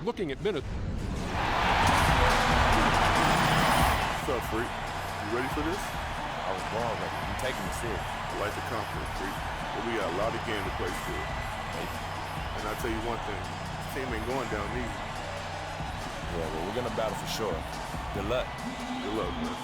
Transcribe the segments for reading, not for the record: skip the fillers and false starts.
Looking at minutes. What's up, Freak? You ready for this? I was born ready. You taking me serious. I like the confidence, Freak. But we got a lot of game to play still. And I'll tell you one thing. This team ain't going down easy. Yeah, well, we're going to battle for sure. Good luck. Good luck, man.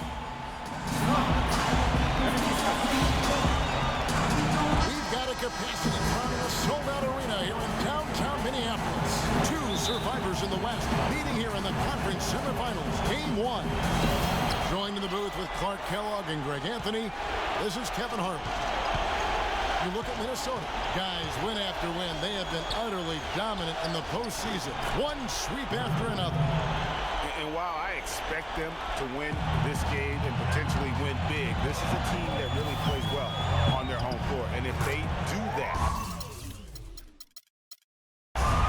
We've got a capacity crowd in a sold-out arena here in downtown Minneapolis. Two survivors in the West meeting here in the conference semifinals. Game 1. Joined in the booth with Clark Kellogg and Greg Anthony, this is Kevin Harlan. You look at Minnesota. Guys, win after win, they have been utterly dominant in the postseason. One sweep after another. And while I expect them to win this game and potentially win big, this is a team that really plays well on their home floor. And if they do that,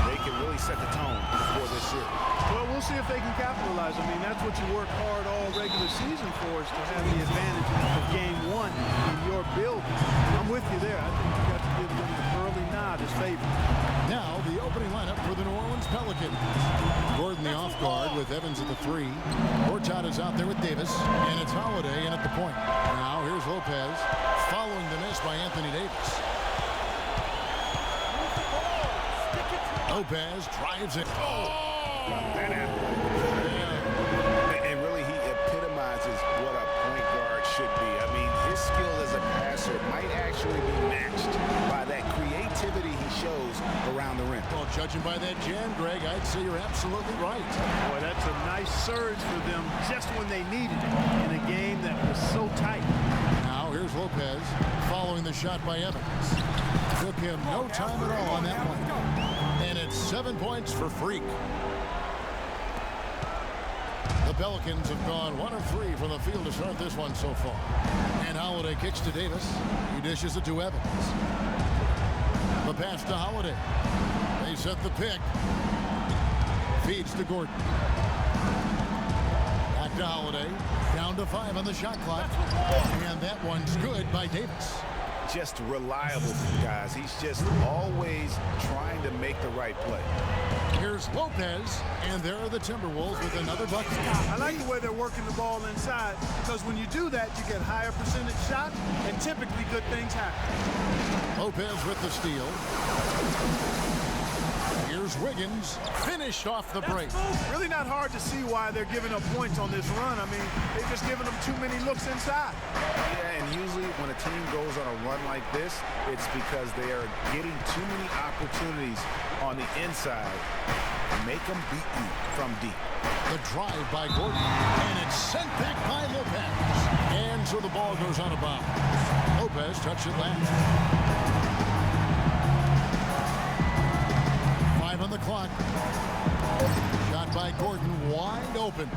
they can really set the tone for this series. Well, we'll see if they can capitalize. I mean, that's what you work hard all regular season for, is to have the advantage of game 1 in your building. I'm with you there. I think you got to give them the early nod as favorite. Now, the opening lineup for the New Orleans Pelicans. Gordon the off guard with Evans at the 3. Gortat is out there with Davis, and it's Holiday in at the point. Now, here's Lopez, following the miss by Anthony Davis. Lopez drives it. Oh! And really, he epitomizes what a point guard should be. I mean, his skill as a passer might actually be matched by that creativity he shows around the rim. Well, judging by that jam, Greg, I'd say you're absolutely right. Boy, that's a nice surge for them just when they needed it in a game that was so tight. Now, here's Lopez following the shot by Evans. Took him no time at all on that one. And it's 7 points for Freak. The Pelicans have gone 1 of 3 from the field to start this one so far. And Holiday kicks to Davis. He dishes it to Evans. The pass to Holiday. They set the pick. Feeds to Gordon. Back to Holiday. Down to 5 on the shot clock. And that one's good by Davis. Just reliable, guys. He's just always trying to make the right play. Here's Lopez, and there are the Timberwolves with another bucket. I like the way they're working the ball inside, because when you do that, you get higher percentage shots, and typically good things happen. Lopez with the steal. Here's Wiggins, finished off the break. Really not hard to see why they're giving up points on this run. I mean, they've just given them too many looks inside. Yeah, and usually when a team goes on a run like this, it's because they are getting too many opportunities on the inside to make them beat you from deep. The drive by Gordon, and it's sent back by Lopez. And so the ball goes out of bounds. Lopez touched it last. 5 on the clock. Shot by Gordon, wide open.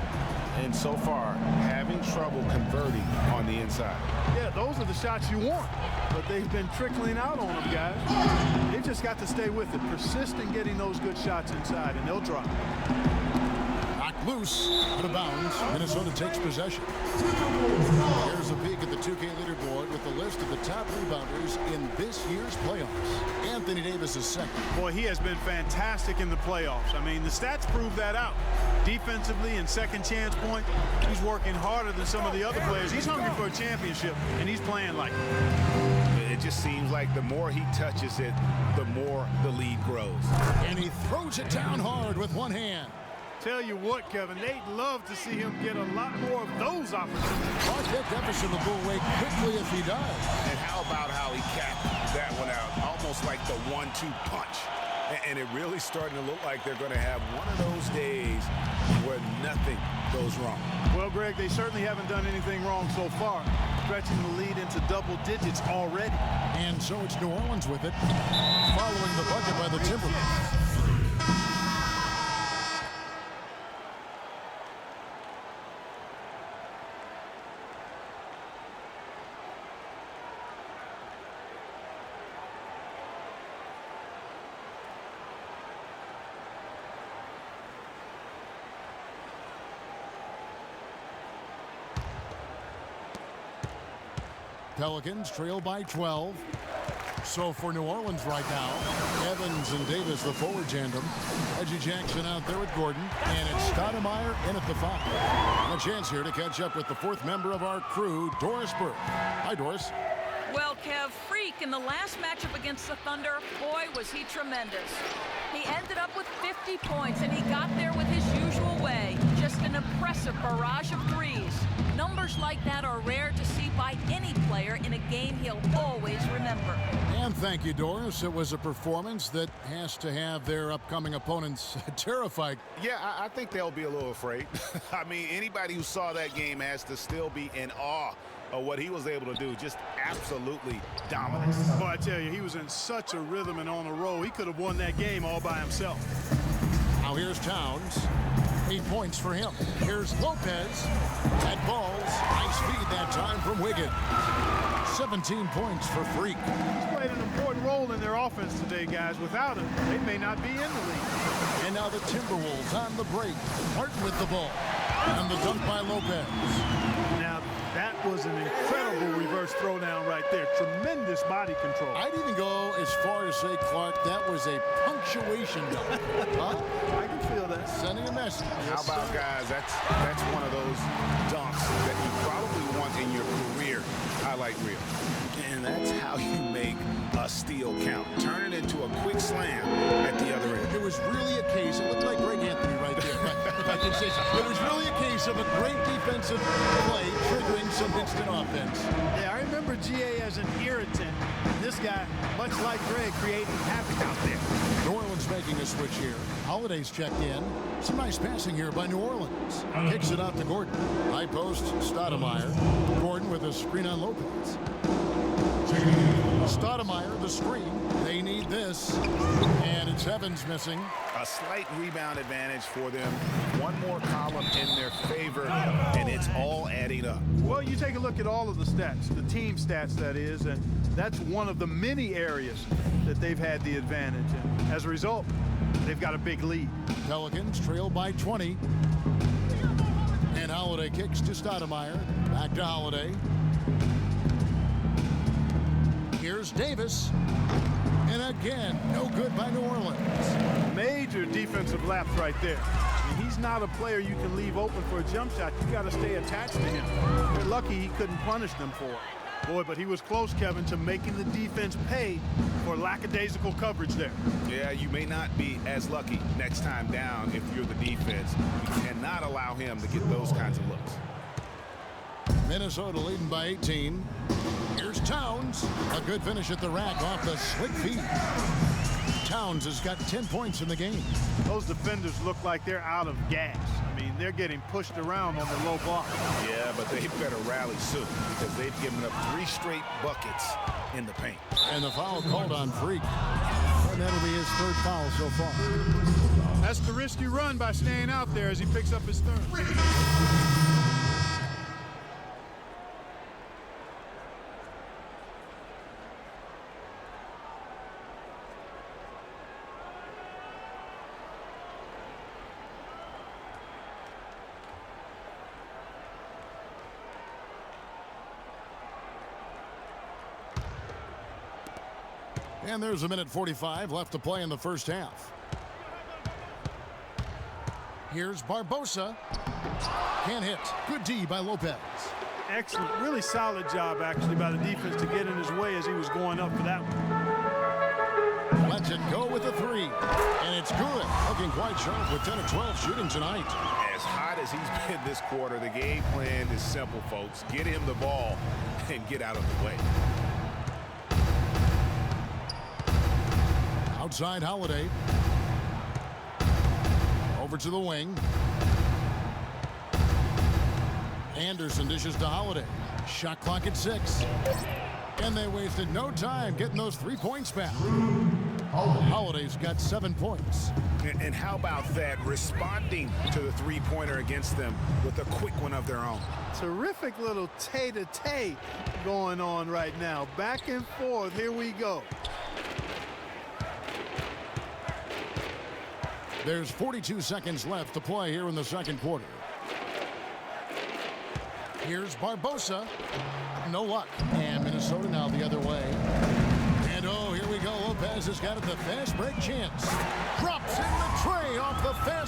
And so far, having trouble converting on the inside. Yeah, those are the shots you want, but they've been trickling out on them, guys. They've just got to stay with it. Persist in getting those good shots inside, and they'll drop. Knocked loose, out of bounds. Minnesota takes possession. Here's a peek at the 2K leaderboard with the list of the top rebounders in this year's playoffs. Anthony Davis is second. Boy, he has been fantastic in the playoffs. I mean, the stats prove that out. Defensively and second chance point, he's working harder than some of the other players. He's hungry for a championship, and he's playing like it. It just seems like the more he touches it, the more the lead grows. And he throws it down hard with one hand. Tell you what, Kevin, they'd love to see him get a lot more of those opportunities. Clark Jefferson will go away quickly if he does. And how about how he capped that one out, almost like the 1-2 punch. And it really starting to look like they're going to have one of those days where nothing goes wrong. Well, Greg, they certainly haven't done anything wrong so far, stretching the lead into double digits already. And so it's New Orleans with it, following the bucket by the Timberwolves. Pelicans trail by 12. So for New Orleans right now, Evans and Davis, the forward tandem. Reggie Jackson out there with Gordon. And it's Stoudemire in at the 5. A chance here to catch up with the 4th member of our crew, Doris Burke. Hi, Doris. Well, Kev, Freak in the last matchup against the Thunder, boy, was he tremendous. He ended up with 50 points, and he got there with his usual way. Just an impressive barrage of threes. Numbers like that are rare to see by any player in a game he'll always remember. And thank you, Doris. It was a performance that has to have their upcoming opponents terrified. Yeah, I think they'll be a little afraid. I mean, anybody who saw that game has to still be in awe of what he was able to do. Just absolutely dominant. Boy, I tell you, he was in such a rhythm and on a roll. He could have won that game all by himself. Now here's Towns. 8 points for him. Here's Lopez. That ball's nice feed that time from Wiggins. 17 points for Freak. He's played an important role in their offense today, guys. Without him, they may not be in the league. And now the Timberwolves on the break. Martin with the ball. And the dunk by Lopez. Now, that was an incredible reverse throwdown right there. Tremendous body control. I'd even go as far as say, Clark, that was a punctuation dunk. Huh? I can feel that. Sending a message. How about, guys, that's one of those dunks that you probably want in your career highlight reel. And that's how you make a steal count. Turn it into a quick slam at the other end. It was really a case, it looked like Greg Anthony right there, if I can say so. It was really a case of a great defensive play triggering some instant offense. Yeah, I remember GA as an irritant. This guy, much like Greg, creating havoc out there. New Orleans making a switch here. Holiday's checked in. Some nice passing here by New Orleans. Kicks it out to Gordon. High post, Stoudemire. Gordon with a screen on Lopez. Stoudemire, the screen. They need this. And it's Evans missing. A slight rebound advantage for them. One more column in their favor, and it's all adding up. Well, you take a look at all of the stats, the team stats, that is, and that's one of the many areas that they've had the advantage. And as a result, they've got a big lead. Pelicans trail by 20. And Holiday kicks to Stoudemire. Back to Holiday. Here's Davis. And again, no good by New Orleans. Major defensive lapse right there. I mean, he's not a player you can leave open for a jump shot. You got to stay attached to him. They're lucky he couldn't punish them for it. Boy, but he was close, Kevin, to making the defense pay for lackadaisical coverage there. Yeah, you may not be as lucky next time down if you're the defense. You cannot allow him to get those kinds of looks. Minnesota leading by 18. Here's Towns. A good finish at the rack off the slick feed. Towns has got 10 points in the game. Those defenders look like they're out of gas. I mean, they're getting pushed around on the low block. Yeah, but they better rally soon because they've given up 3 straight buckets in the paint. And the foul called on Freak. And that'll be his 3rd foul so far. That's the risk you run by staying out there as he picks up his 3rd. And there's a minute 45 left to play in the first half. Here's Barbosa. Can't hit. Good D by Lopez. Excellent, really solid job actually by the defense to get in his way as he was going up for that one. Lets it go with a 3. And it's good. Looking quite sharp with 10 of 12 shooting tonight. As hot as he's been this quarter, the game plan is simple, folks. Get him the ball and get out of the way. Outside Holiday. Over to the wing. Anderson dishes to Holiday. Shot clock at 6. And they wasted no time getting those 3 points back. Holiday's got 7 points. And how about that, responding to the 3-pointer against them with a quick one of their own. Terrific little tay-to-tay going on right now. Back and forth, here we go. There's 42 seconds left to play here in the second quarter. Here's Barbosa. No luck. And Minnesota now the other way. And oh, Lopez has got it the fast break chance. Drops in the tray off the fast